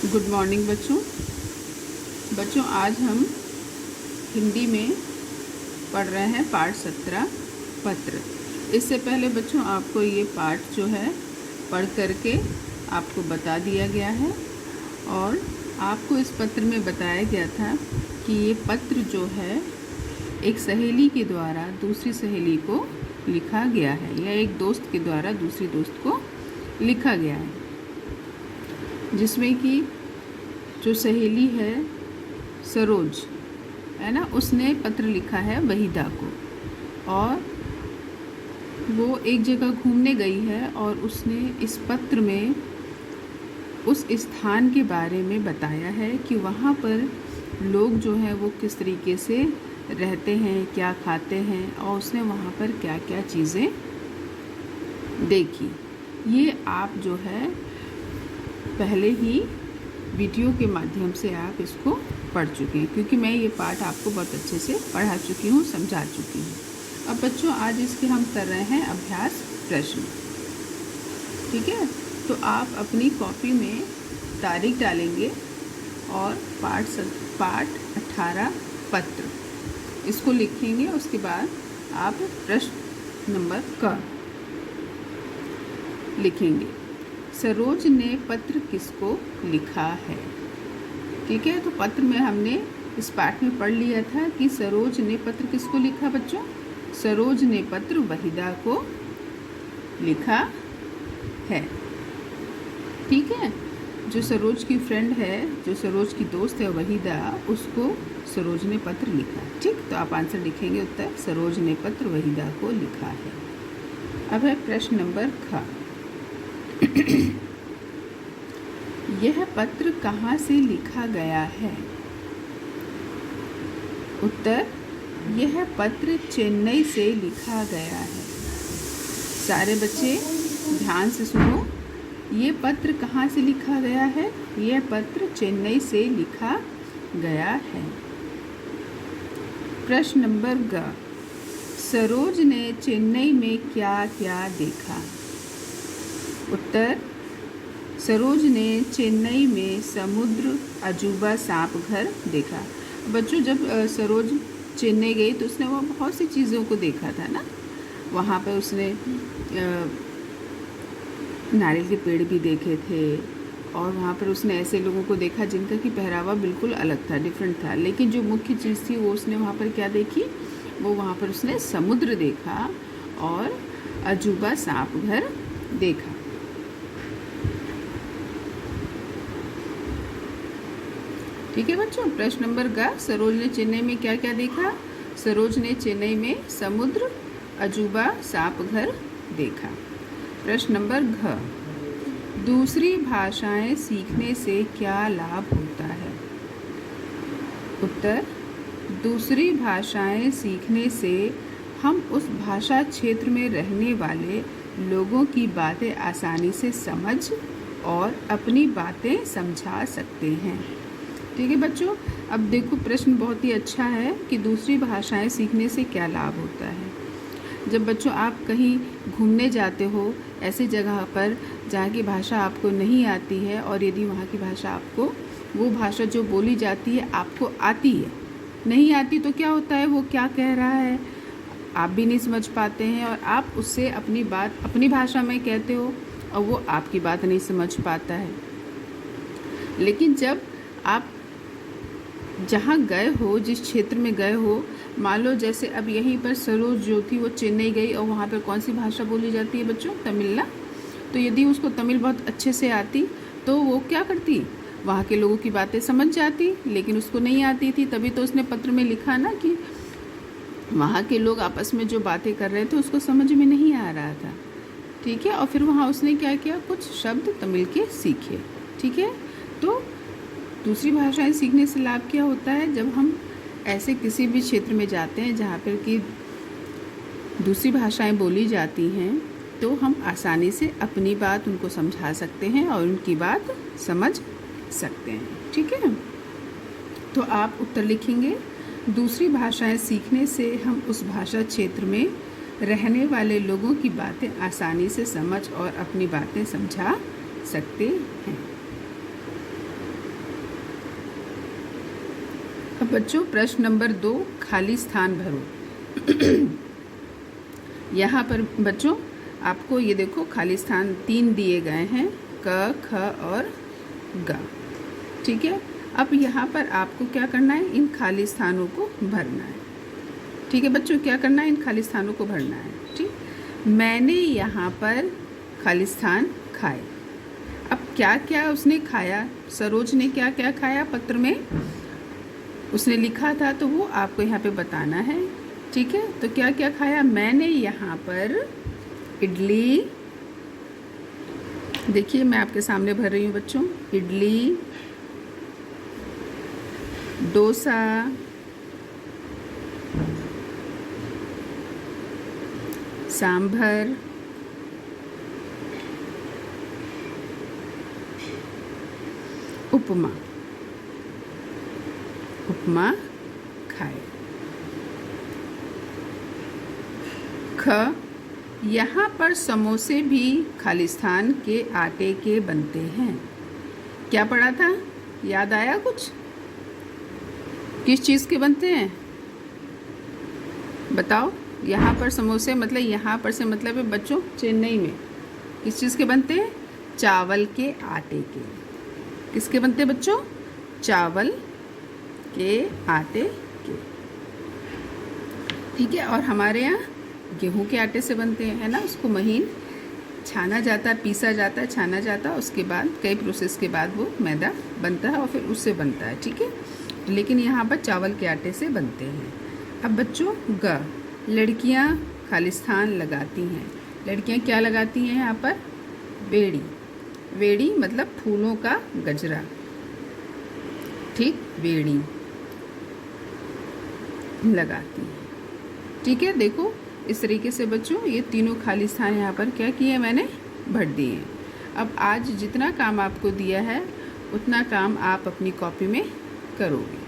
Good morning बच्चों आज हम हिंदी में पढ़ रहे हैं पाठ 17 पत्र। इससे पहले बच्चों आपको ये पाठ जो है पढ़ करके आपको बता दिया गया है और आपको इस पत्र में बताया गया था कि ये पत्र जो है एक सहेली के द्वारा दूसरी सहेली को लिखा गया है या एक दोस्त के द्वारा दूसरी दोस्त को लिखा गया है, जिसमें कि जो सहेली है सरोज है ना, उसने पत्र लिखा है वहीदा को और वो एक जगह घूमने गई है और उसने इस पत्र में उस स्थान के बारे में बताया है कि वहाँ पर लोग जो हैं वो किस तरीके से रहते हैं, क्या खाते हैं और उसने वहाँ पर क्या क्या चीज़ें देखी। ये आप जो है पहले ही वीडियो के माध्यम से आप इसको पढ़ चुके हैं, क्योंकि मैं ये पाठ आपको बहुत अच्छे से पढ़ा चुकी हूँ, समझा चुकी हूँ। अब बच्चों आज इसके हम कर रहे हैं अभ्यास प्रश्न। ठीक है, तो आप अपनी कॉपी में तारीख डालेंगे और पाठ 18 पत्र इसको लिखेंगे। उसके बाद आप प्रश्न नंबर क लिखेंगे। सरोज ने पत्र किसको लिखा है। ठीक है, तो पत्र में हमने इस पाठ में पढ़ लिया था कि सरोज ने पत्र किसको लिखा। बच्चों, सरोज ने पत्र वहीदा को लिखा है। ठीक है, जो सरोज की फ्रेंड है, जो सरोज की दोस्त है वहीदा, उसको सरोज ने पत्र लिखा। ठीक, तो आप आंसर लिखेंगे उत्तर सरोज ने पत्र वहीदा को लिखा है। अब है प्रश्न नंबर ख। यह पत्र कहाँ से लिखा गया है। उत्तर यह पत्र चेन्नई से लिखा गया है। सारे बच्चे ध्यान से सुनो, ये पत्र कहाँ से लिखा गया है। यह पत्र चेन्नई से लिखा गया है। प्रश्न नंबर ग। सरोज ने चेन्नई में क्या क्या देखा। उत्तर सरोज ने चेन्नई में समुद्र, अजूबा, सांप घर देखा। बच्चों, जब सरोज चेन्नई गई तो उसने वहाँ बहुत सी चीज़ों को देखा था ना। वहाँ पर उसने नारियल के पेड़ भी देखे थे और वहाँ पर उसने ऐसे लोगों को देखा जिनका कि पहरावा बिल्कुल अलग था, डिफरेंट था। लेकिन जो मुख्य चीज़ थी वो उसने वहाँ पर क्या देखी, वो वहाँ पर उसने समुद्र देखा और अजूबा, सांप घर देखा। ठीक है बच्चों, प्रश्न नंबर ग। सरोज ने चेन्नई में क्या क्या देखा। सरोज ने चेन्नई में समुद्र, अजूबा, सांप घर देखा। प्रश्न नंबर घ। दूसरी भाषाएं सीखने से क्या लाभ होता है। उत्तर दूसरी भाषाएं सीखने से हम उस भाषा क्षेत्र में रहने वाले लोगों की बातें आसानी से समझ और अपनी बातें समझा सकते हैं। ठीक है बच्चों, अब देखो प्रश्न बहुत ही अच्छा है कि दूसरी भाषाएं सीखने से क्या लाभ होता है। जब बच्चों आप कहीं घूमने जाते हो ऐसी जगह पर जहाँ की भाषा आपको नहीं आती है और यदि वहाँ की भाषा आपको, वो भाषा जो बोली जाती है आपको आती है, नहीं आती तो क्या होता है, वो क्या कह रहा है आप भी नहीं समझ पाते हैं और आप उससे अपनी बात अपनी भाषा में कहते हो और वो आपकी बात नहीं समझ पाता है। लेकिन जब आप जहाँ गए हो, जिस क्षेत्र में गए हो, मान लो जैसे अब यहीं पर सरोज जो थी वो चेन्नई गई और वहाँ पर कौन सी भाषा बोली जाती है बच्चों, तमिल ना। तो यदि उसको तमिल बहुत अच्छे से आती तो वो क्या करती, वहाँ के लोगों की बातें समझ जाती, लेकिन उसको नहीं आती थी, तभी तो उसने पत्र में लिखा ना कि वहाँ के लोग आपस में जो बातें कर रहे थे उसको समझ में नहीं आ रहा था। ठीक है, और फिर वहाँ उसने क्या किया, कुछ शब्द तमिल के सीखे। ठीक है, तो दूसरी भाषाएं सीखने से लाभ क्या होता है। जब हम ऐसे किसी भी क्षेत्र में जाते हैं जहाँ पर कि दूसरी भाषाएं बोली जाती हैं तो हम आसानी से अपनी बात उनको समझा सकते हैं और उनकी बात समझ सकते हैं। ठीक है, तो आप उत्तर लिखेंगे दूसरी भाषाएं सीखने से हम उस भाषा क्षेत्र में रहने वाले लोगों की बातें आसानी से समझ और अपनी बातें समझा सकते हैं। अब बच्चों प्रश्न नंबर 2, खाली स्थान भरो। यहाँ पर बच्चों आपको ये देखो खाली स्थान 3 दिए गए हैं, क, ख और ग। ठीक है, अब यहाँ पर आपको क्या करना है, इन खाली स्थानों को भरना है। ठीक है बच्चों, क्या करना है, इन खाली स्थानों को भरना है। ठीक, मैंने यहाँ पर खाली स्थान खाए। अब क्या क्या उसने खाया, सरोज ने क्या क्या खाया पत्र में उसने लिखा था, तो वो आपको यहाँ पे बताना है। ठीक है, तो क्या क्या खाया, मैंने यहाँ पर इडली, देखिए मैं आपके सामने भर रही हूँ बच्चों, इडली, डोसा, सांभर, उपमा, उपमा खाए। ख, यहाँ पर समोसे भी खालिस्तान के आटे के बनते हैं। क्या पढ़ा था, याद आया कुछ, किस चीज़ के बनते हैं बताओ। यहाँ पर समोसे मतलब, यहाँ पर से मतलब है बच्चों चेन्नई में किस चीज़ के बनते हैं, चावल के आटे के। किसके बनते हैं बच्चों, चावल के आटे के। ठीक है, और हमारे यहाँ गेहूं के आटे से बनते हैं, है ना। उसको महीन छाना जाता है, पीसा जाता है, छाना जाता है, उसके बाद कई प्रोसेस के बाद वो मैदा बनता है और फिर उससे बनता है। ठीक है, लेकिन यहाँ पर चावल के आटे से बनते हैं। अब बच्चों ग, लड़कियाँ खालिस्तान लगाती हैं। लड़कियाँ क्या लगाती हैं यहाँ पर, बेड़ी, बेड़ी मतलब फूलों का गजरा। ठीक, बेड़ी लगाती हैं। ठीक है, देखो इस तरीके से बच्चों ये तीनों खाली स्थान यहाँ पर क्या किए, मैंने भर दिए। अब आज जितना काम आपको दिया है उतना काम आप अपनी कॉपी में करोगे।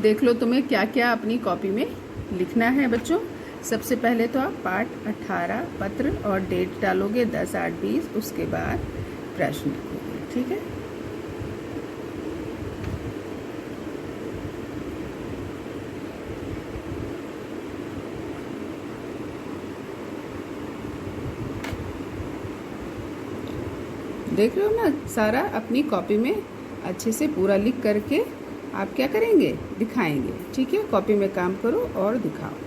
देख लो तुम्हें क्या क्या अपनी कॉपी में लिखना है बच्चों। सबसे पहले तो आप पाठ 18 पत्र और डेट डालोगे 10, 8, 20, उसके बाद प्रश्न लिखोगे। ठीक है, देख रहे हो ना, सारा अपनी कॉपी में अच्छे से पूरा लिख करके आप क्या करेंगे, दिखाएंगे। ठीक है, कॉपी में काम करो और दिखाओ।